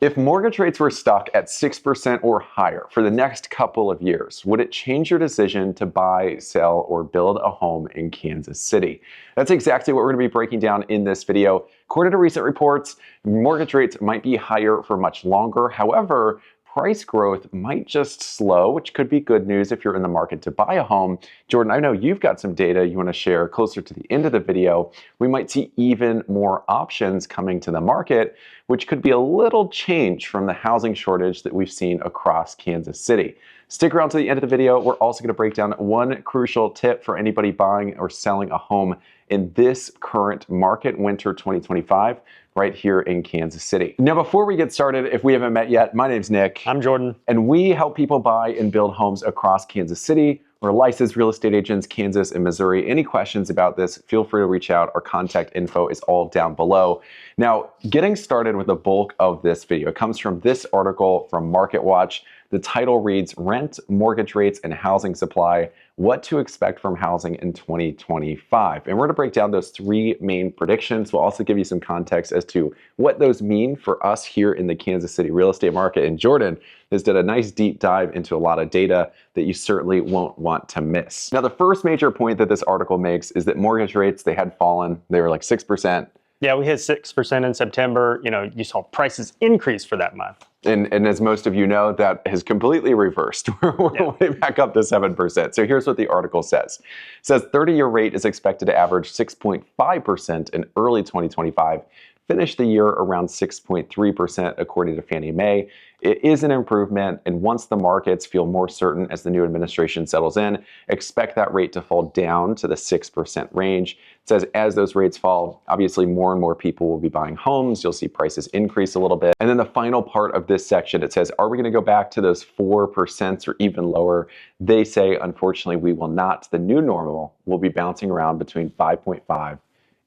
If mortgage rates were stuck at 6% or higher for the next couple of years, would it change your decision to buy, sell, or build a home in Kansas City? That's exactly what we're going to be breaking down in this video. According to recent reports, mortgage rates might be higher for much longer. However, price growth might just slow, which could be good news if you're in the market to buy a home. Jordan, I know you've got some data you want to share closer to the end of the video. We might see even more options coming to the market, which could be a little change from the housing shortage that we've seen across Kansas City. Stick around to the end of the video. We're also going to break down one crucial tip for anybody buying or selling a home in this current market, winter 2025, right here in Kansas City. Now, before we get started, if we haven't met yet, my name's Nick. I'm Jordan. And we help people buy and build homes across Kansas City. We're licensed real estate agents, Kansas and Missouri. Any questions about this, feel free to reach out. Our contact info is all down below. Now, getting started with the bulk of this video comes from this article from MarketWatch. The title reads, Rent, Mortgage Rates, and Housing Supply, What to Expect from Housing in 2025. And we're going to break down those three main predictions. We'll also give you some context as to what those mean for us here in the Kansas City real estate market. And Jordan has done a nice deep dive into a lot of data that you certainly won't want to miss. Now, the first major point that this article makes is that mortgage rates, they had fallen. They were like 6%. Yeah, we hit 6% in September. You know, you saw prices increase for that month. And as most of you know, that has completely reversed. We're way back up to 7%. So here's what the article says. It says 30-year rate is expected to average 6.5% in early 2025, finish the year around 6.3% according to Fannie Mae. It is an improvement, and once the markets feel more certain as the new administration settles in, expect that rate to fall down to the 6% range. It says as those rates fall, obviously more and more people will be buying homes. You'll see prices increase a little bit. And then the final part of this section, it says, are we going to go back to those 4% or even lower? They say, unfortunately, we will not. The new normal will be bouncing around between 5.5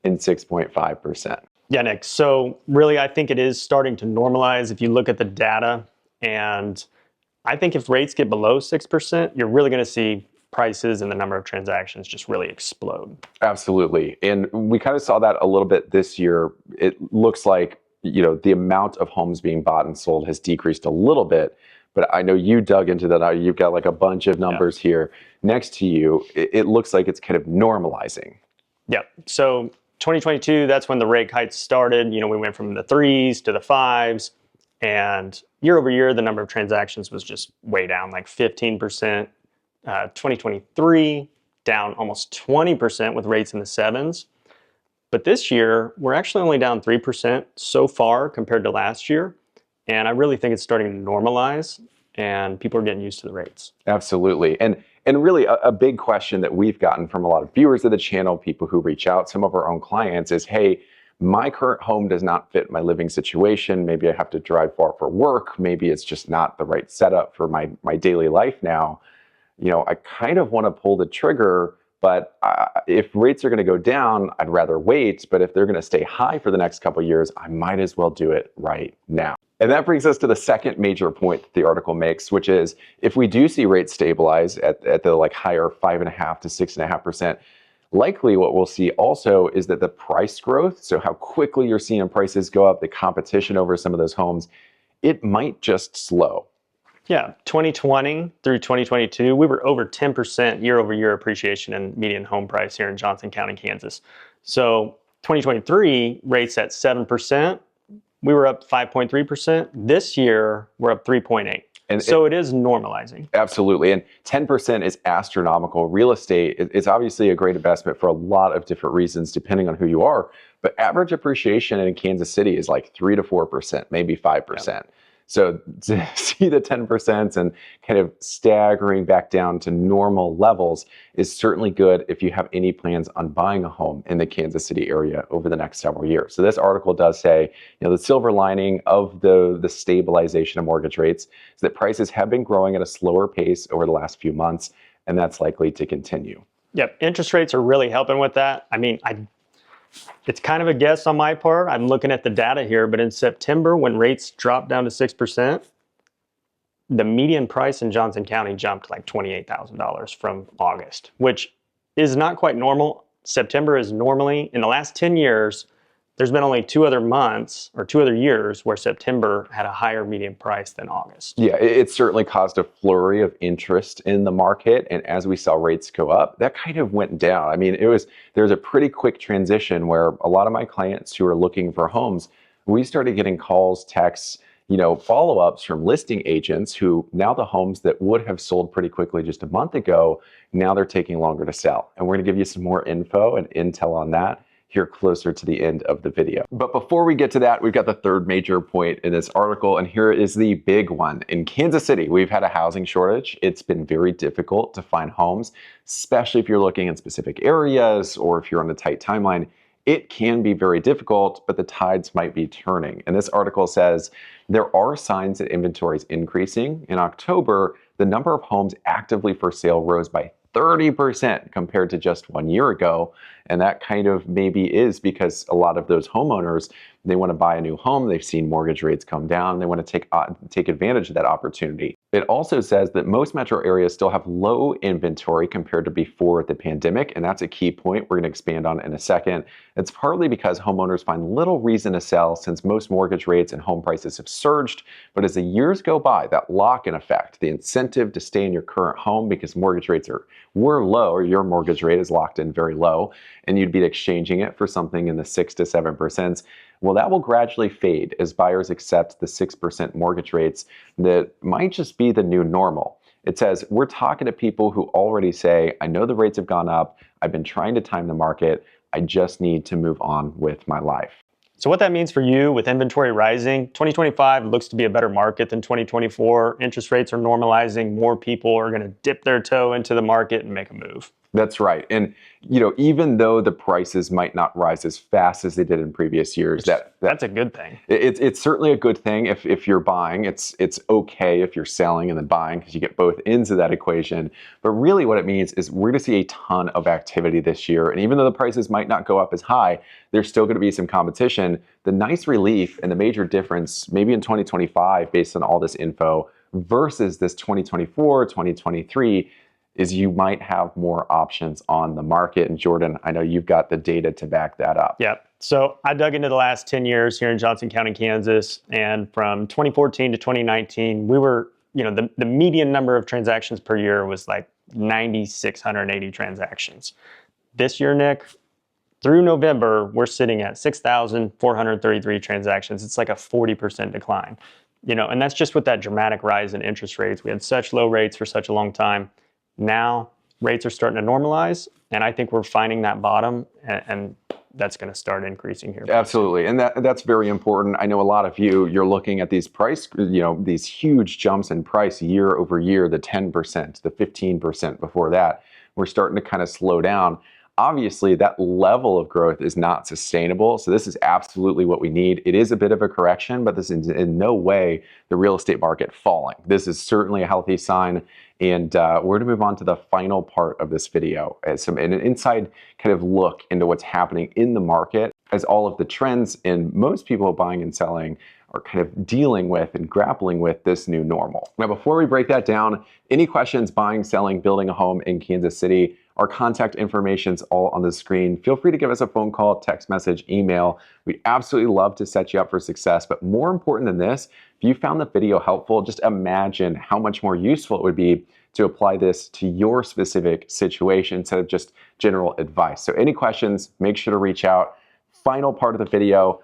and 6.5%. Yeah, Nick. So really, I think it is starting to normalize if you look at the data. And I think if rates get below 6%, you're really going to see prices and the number of transactions just really explode. Absolutely. And we kind of saw that a little bit this year. It looks like, you know, the amount of homes being bought and sold has decreased a little bit. But I know you dug into that. You've got like a bunch of numbers here next to you. It looks like it's kind of normalizing. Yeah. So 2022, that's when the rate hikes started. You know, we went from the 3s to the 5s, and year over year, the number of transactions was just way down, like 15%. 2023, down almost 20% with rates in the 7s. But this year, we're actually only down 3% so far compared to last year. And I really think it's starting to normalize, and people are getting used to the rates. Absolutely. And really a big question that we've gotten from a lot of viewers of the channel, people who reach out, some of our own clients is, hey, my current home does not fit my living situation. Maybe I have to drive far for work. Maybe it's just not the right setup for my daily life now. You know, I kind of want to pull the trigger, but if rates are going to go down, I'd rather wait. But if they're going to stay high for the next couple of years, I might as well do it right now. And that brings us to the second major point that the article makes, which is if we do see rates stabilize at the like higher 5.5 to 6.5%, likely what we'll see also is that the price growth, so how quickly you're seeing prices go up, the competition over some of those homes, it might just slow. Yeah, 2020 through 2022, we were over 10% year over year appreciation in median home price here in Johnson County, Kansas. So 2023 rates at 7%. We were up 5.3%. This year, we're up 3.8%. And so it is normalizing. Absolutely. And 10% is astronomical. Real estate is obviously a great investment for a lot of different reasons, depending on who you are. But average appreciation in Kansas City is like 3 to 4%, maybe 5%. Yeah. So to see the 10% and kind of staggering back down to normal levels is certainly good if you have any plans on buying a home in the Kansas City area over the next several years. So this article does say, you know, the silver lining of the stabilization of mortgage rates is that prices have been growing at a slower pace over the last few months, and that's likely to continue. Yep, interest rates are really helping with that. I mean, it's kind of a guess on my part. I'm looking at the data here, but in September, when rates dropped down to 6%, the median price in Johnson County jumped like $28,000 from August, which is not quite normal. September is normally, in the last 10 years, there's been only 2 other months or 2 other years where September had a higher median price than August. Yeah, it certainly caused a flurry of interest in the market. And as we saw rates go up, that kind of went down. I mean, there was a pretty quick transition where a lot of my clients who are looking for homes, we started getting calls, texts, follow-ups from listing agents who now the homes that would have sold pretty quickly just a month ago, now they're taking longer to sell. And we're going to give you some more info and intel on that here closer to the end of the video. But before we get to that, we've got the third major point in this article, and here is the big one. In Kansas City, we've had a housing shortage. It's been very difficult to find homes, especially if you're looking in specific areas or if you're on a tight timeline. It can be very difficult, but the tides might be turning. And this article says there are signs that inventory is increasing. In October, the number of homes actively for sale rose by 30% compared to just 1 year ago. And that kind of maybe is because a lot of those homeowners, they want to buy a new home. They've seen mortgage rates come down. They want to take advantage of that opportunity. It also says that most metro areas still have low inventory compared to before the pandemic. And that's a key point we're going to expand on in a second. It's partly because homeowners find little reason to sell since most mortgage rates and home prices have surged. But as the years go by, that lock-in effect, the incentive to stay in your current home because mortgage rates were low, or your mortgage rate is locked in very low, and you'd be exchanging it for something in the 6 to 7%. Well, that will gradually fade as buyers accept the 6% mortgage rates that might just be the new normal. It says, we're talking to people who already say, I know the rates have gone up. I've been trying to time the market. I just need to move on with my life. So what that means for you with inventory rising, 2025 looks to be a better market than 2024. Interest rates are normalizing. More people are going to dip their toe into the market and make a move. That's right. And, even though the prices might not rise as fast as they did in previous years, that's a good thing. It's certainly a good thing if you're buying. It's okay if you're selling and then buying because you get both ends of that equation. But really what it means is we're going to see a ton of activity this year. And even though the prices might not go up as high, there's still going to be some competition. The nice relief and the major difference maybe in 2025 based on all this info versus this 2024, 2023 is you might have more options on the market. And Jordan, I know you've got the data to back that up. Yep. So I dug into the last 10 years here in Johnson County, Kansas, and from 2014 to 2019, we were, the median number of transactions per year was like 9,680 transactions. This year, Nick, through November, we're sitting at 6,433 transactions. It's like a 40% decline, and that's just with that dramatic rise in interest rates. We had such low rates for such a long time. Now rates are starting to normalize, and I think we're finding that bottom, and that's going to start increasing here. Absolutely, and that's very important. I know a lot of you're looking at these price, these huge jumps in price year over year, the 10%, the 15% before that. We're starting to kind of slow down. Obviously, that level of growth is not sustainable. So this is absolutely what we need. It is a bit of a correction, but this is in no way the real estate market falling. This is certainly a healthy sign. And we're going to move on to the final part of this video, an inside kind of look into what's happening in the market as all of the trends and most people buying and selling are kind of dealing with and grappling with this new normal. Now, before we break that down, any questions buying, selling, building a home in Kansas City, our contact information's all on the screen. Feel free to give us a phone call, text message, email. We absolutely love to set you up for success. But more important than this, if you found the video helpful, just imagine how much more useful it would be to apply this to your specific situation instead of just general advice. So any questions, make sure to reach out. Final part of the video,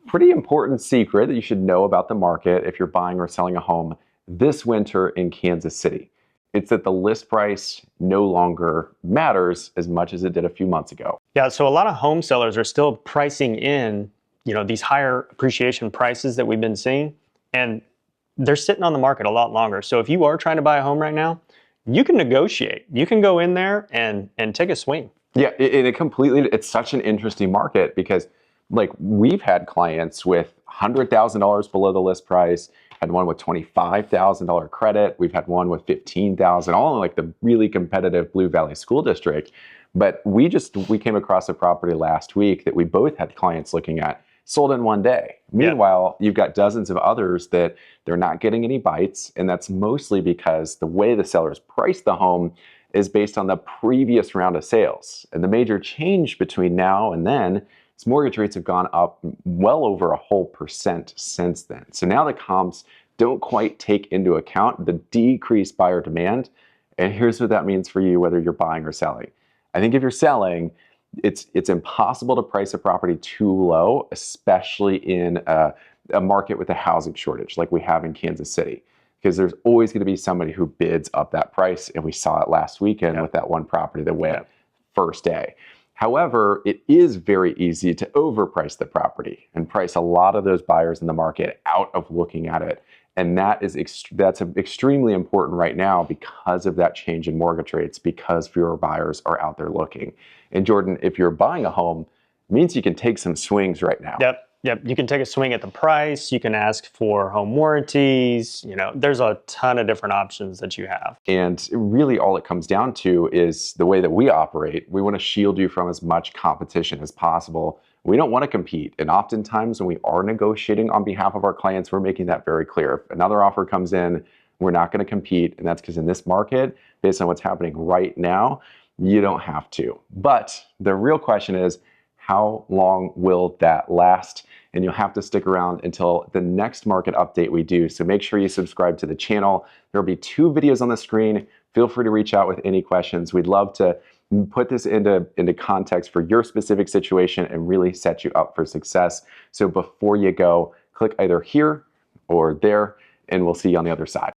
pretty important secret that you should know about the market if you're buying or selling a home this winter in Kansas City. It's that the list price no longer matters as much as it did a few months ago. Yeah, so a lot of home sellers are still pricing in, these higher appreciation prices that we've been seeing, and they're sitting on the market a lot longer. So if you are trying to buy a home right now, you can negotiate. You can go in there and take a swing. Yeah, it's such an interesting market because we've had clients with $100,000 below the list price, had one with $25,000 credit. We've had one with $15,000, all in the really competitive Blue Valley School District. But we came across a property last week that we both had clients looking at, sold in one day. Meanwhile, you've got dozens of others that they're not getting any bites. And that's mostly because the way the sellers price the home is based on the previous round of sales. And the major change between now and then So mortgage rates have gone up well over a whole percent since then. So now the comps don't quite take into account the decreased buyer demand. And here's what that means for you, whether you're buying or selling. I think if you're selling, it's impossible to price a property too low, especially in a market with a housing shortage like we have in Kansas City, because there's always going to be somebody who bids up that price. And we saw it last weekend with that one property that went first day. However, it is very easy to overprice the property and price a lot of those buyers in the market out of looking at it. And that's extremely important right now because of that change in mortgage rates, because fewer buyers are out there looking. And Jordan, if you're buying a home, it means you can take some swings right now. Yep. You can take a swing at the price. You can ask for home warranties. There's a ton of different options that you have. And really all it comes down to is the way that we operate. We want to shield you from as much competition as possible. We don't want to compete. And oftentimes when we are negotiating on behalf of our clients, we're making that very clear. If another offer comes in, we're not going to compete. And that's because in this market, based on what's happening right now, you don't have to. But the real question is, how long will that last? And you'll have to stick around until the next market update we do. So make sure you subscribe to the channel. There'll be 2 videos on the screen. Feel free to reach out with any questions. We'd love to put this into context for your specific situation and really set you up for success. So before you go, click either here or there, and we'll see you on the other side.